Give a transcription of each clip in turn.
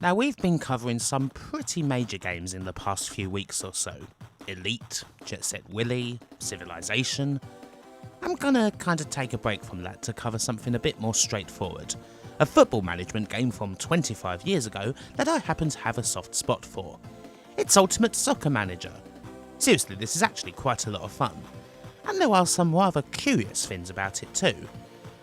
Now, we've been covering some pretty major games in the past few weeks or so. Elite, Jet Set Willy, Civilization. I'm gonna kinda take a break from that to cover something a bit more straightforward. A football management game from 25 years ago that I happen to have a soft spot for. It's Ultimate Soccer Manager. Seriously, this is actually quite a lot of fun. And there are some rather curious things about it too.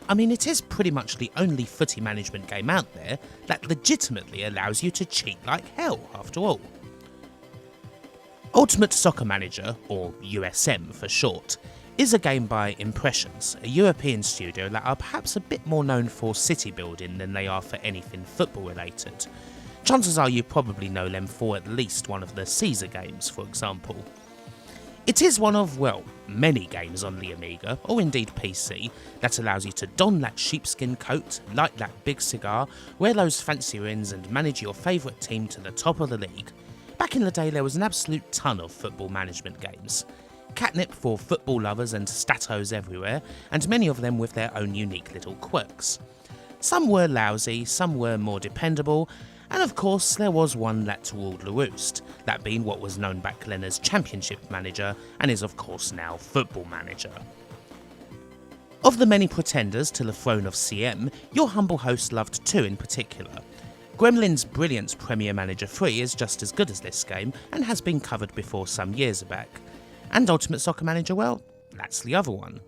I mean, it is pretty much the only footy management game out there that legitimately allows you to cheat like hell, after all. Ultimate Soccer Manager, or USM for short, is a game by Impressions, a European studio that are perhaps a bit more known for city building than they are for anything football related. Chances are you probably know them for at least one of the Caesar games, for example. It is one of, well, many games on the Amiga, or indeed PC, that allows you to don that sheepskin coat, light that big cigar, wear those fancy rings and manage your favourite team to the top of the league. Back in the day there was an absolute ton of football management games. Catnip for football lovers and statos everywhere, and many of them with their own unique little quirks. Some were lousy, some were more dependable, and of course there was one that ruled the roost, that being what was known back then as Championship Manager and is of course now Football Manager. Of the many pretenders to the throne of CM, your humble host loved two in particular. Gremlin's brilliant Premier Manager 3 is just as good as this game and has been covered before some years back. And Ultimate Soccer Manager, well, that's the other one.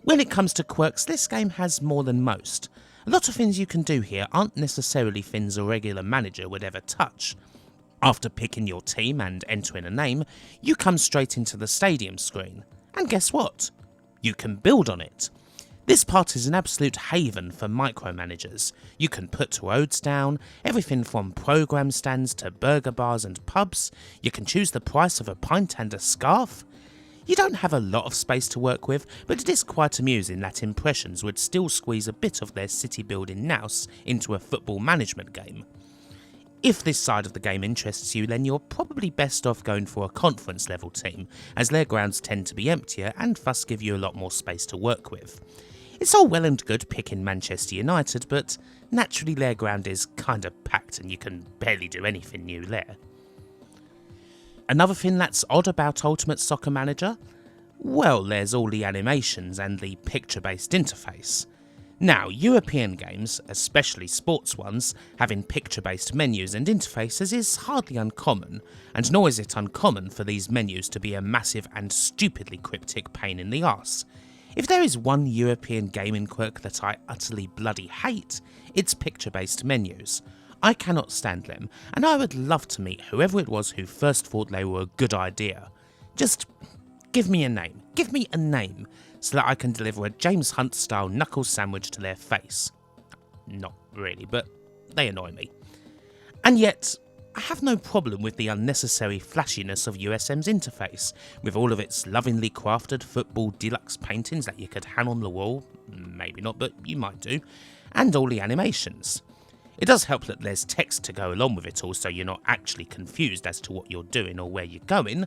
When it comes to quirks, this game has more than most. A lot of things you can do here aren't necessarily things a regular manager would ever touch. After picking your team and entering a name, you come straight into the stadium screen. And guess what? You can build on it. This part is an absolute haven for micromanagers. You can put roads down, everything from program stands to burger bars and pubs. You can choose the price of a pint and a scarf. You don't have a lot of space to work with, but it is quite amusing that Impressions would still squeeze a bit of their city building nous into a football management game. If this side of the game interests you, then you're probably best off going for a conference level team, as their grounds tend to be emptier and thus give you a lot more space to work with. It's all well and good picking Manchester United, but naturally their ground is kinda packed and you can barely do anything new there. Another thing that's odd about Ultimate Soccer Manager? Well, there's all the animations and the picture-based interface. Now, European games, especially sports ones, having picture-based menus and interfaces is hardly uncommon, and nor is it uncommon for these menus to be a massive and stupidly cryptic pain in the arse. If there is one European gaming quirk that I utterly bloody hate, it's picture-based menus. I cannot stand them, and I would love to meet whoever it was who first thought they were a good idea. Just give me a name. Give me a name, so that I can deliver a James Hunt-style knuckle sandwich to their face. Not really, but they annoy me. And yet, I have no problem with the unnecessary flashiness of USM's interface, with all of its lovingly crafted football deluxe paintings that you could hang on the wall, maybe not, but you might do, and all the animations. It does help that there's text to go along with it all, so you're not actually confused as to what you're doing or where you're going,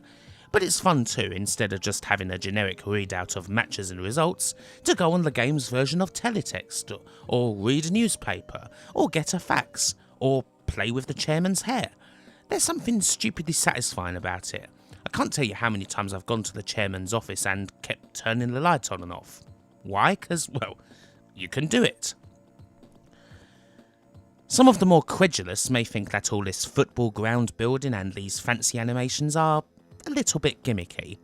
but it's fun too, instead of just having a generic readout of matches and results, to go on the game's version of teletext, or read a newspaper, or get a fax, or play with the chairman's hair. There's something stupidly satisfying about it. I can't tell you how many times I've gone to the chairman's office and kept turning the light on and off. Why? 'Cause, well, you can do it. Some of the more credulous may think that all this football ground building and these fancy animations are a little bit gimmicky.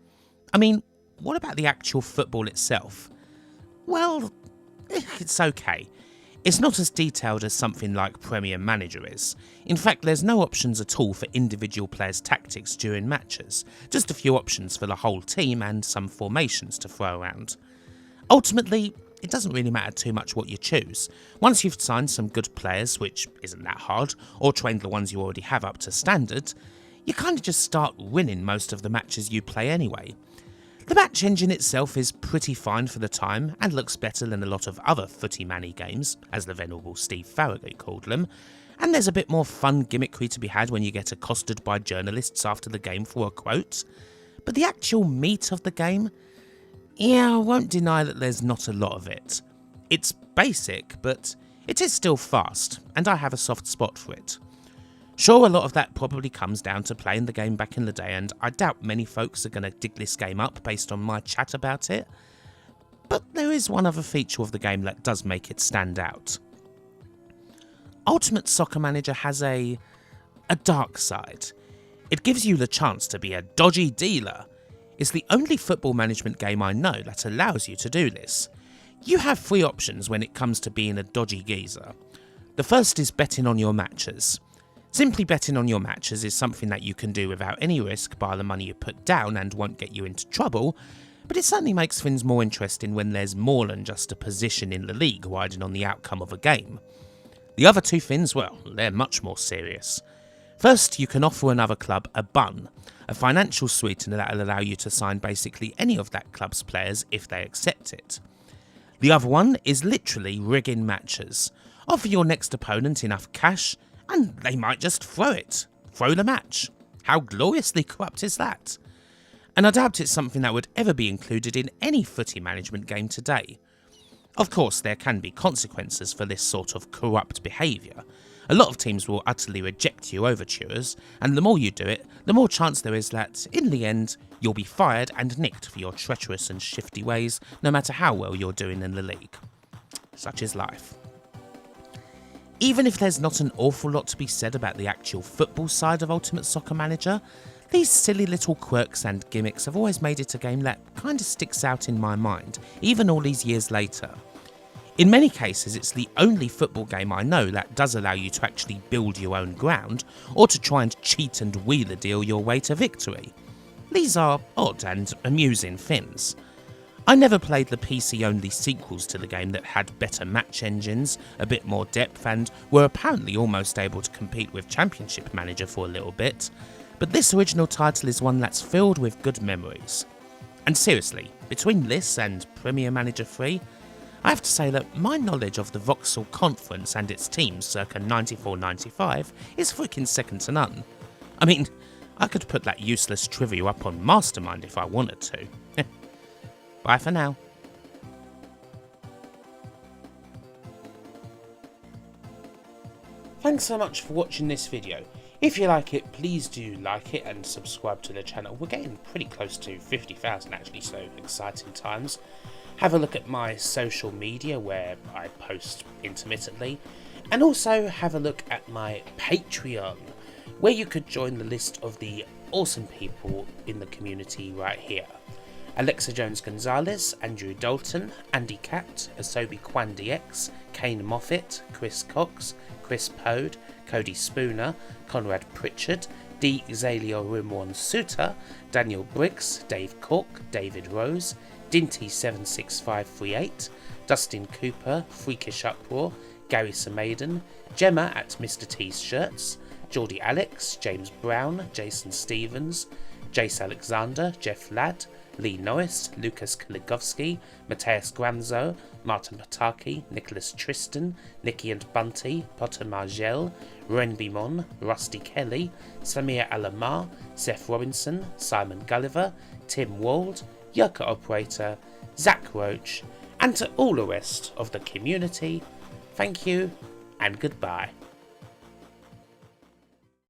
I mean, what about the actual football itself? Well, it's okay. It's not as detailed as something like Premier Manager is. In fact, there's no options at all for individual players' tactics during matches, just a few options for the whole team and some formations to throw around. Ultimately, it doesn't really matter too much what you choose. Once you've signed some good players, which isn't that hard, or trained the ones you already have up to standard, you kind of just start winning most of the matches you play anyway. The match engine itself is pretty fine for the time, and looks better than a lot of other footy manny games, as the venerable Steve Farragut called them, and there's a bit more fun gimmickry to be had when you get accosted by journalists after the game for a quote. But the actual meat of the game? Yeah, I won't deny that there's not a lot of it. It's basic, but it is still fast, and I have a soft spot for it. Sure, a lot of that probably comes down to playing the game back in the day, and I doubt many folks are going to dig this game up based on my chat about it, but there is one other feature of the game that does make it stand out. Ultimate Soccer Manager has a dark side. It gives you the chance to be a dodgy dealer. It's the only football management game I know that allows you to do this. You have three options when it comes to being a dodgy geezer. The first is betting on your matches. Simply betting on your matches is something that you can do without any risk by the money you put down and won't get you into trouble, but it certainly makes things more interesting when there's more than just a position in the league riding on the outcome of a game. The other two things, well, they're much more serious. First, you can offer another club a bun, a financial sweetener that will allow you to sign basically any of that club's players if they accept it. The other one is literally rigging matches. Offer your next opponent enough cash, and they might just throw it. Throw the match. How gloriously corrupt is that? And I doubt it's something that would ever be included in any footy management game today. Of course, there can be consequences for this sort of corrupt behaviour. A lot of teams will utterly reject your overtures, and the more you do it, the more chance there is that, in the end, you'll be fired and nicked for your treacherous and shifty ways, no matter how well you're doing in the league. Such is life. Even if there's not an awful lot to be said about the actual football side of Ultimate Soccer Manager, these silly little quirks and gimmicks have always made it a game that kinda sticks out in my mind, even all these years later. In many cases, it's the only football game I know that does allow you to actually build your own ground, or to try and cheat and wheeler deal your way to victory. These are odd and amusing things. I never played the PC-only sequels to the game that had better match engines, a bit more depth, and were apparently almost able to compete with Championship Manager for a little bit, but this original title is one that's filled with good memories. And seriously, between this and Premier Manager 3, I have to say that my knowledge of the Vauxhall Conference and its teams circa 94-95 is freaking second to none. I mean, I could put that useless trivia up on Mastermind if I wanted to. Bye for now. Thanks so much for watching this video. If you like it, please do like it and subscribe to the channel. We're getting pretty close to 50,000 actually, so exciting times. Have a look at my social media where I post intermittently, and also have a look at my Patreon, where you could join the list of the awesome people in the community right here. Alexa Jones-Gonzalez, Andrew Dalton, Andy Cat, Asobi Kwan DX, Kane Moffat, Chris Cox, Chris Pode, Cody Spooner, Conrad Pritchard, D. Zalio Rimwan Suter, Daniel Briggs, Dave Cork, David Rose, Dinty76538, Dustin Cooper, Freakish Uproar, Gary Samaden, Gemma at Mr. T's Shirts, Geordie Alex, James Brown, Jason Stevens, Jace Alexander, Jeff Ladd, Lee Norris, Lucas Kaligovsky, Mateus Granzo, Martin Pataki, Nicholas Tristan, Nicky and Bunty, Potter Margel, Ren Bimon, Rusty Kelly, Samir Alamar, Seth Robinson, Simon Gulliver, Tim Wald, Yucca Operator, Zach Roach, and to all the rest of the community, thank you and goodbye.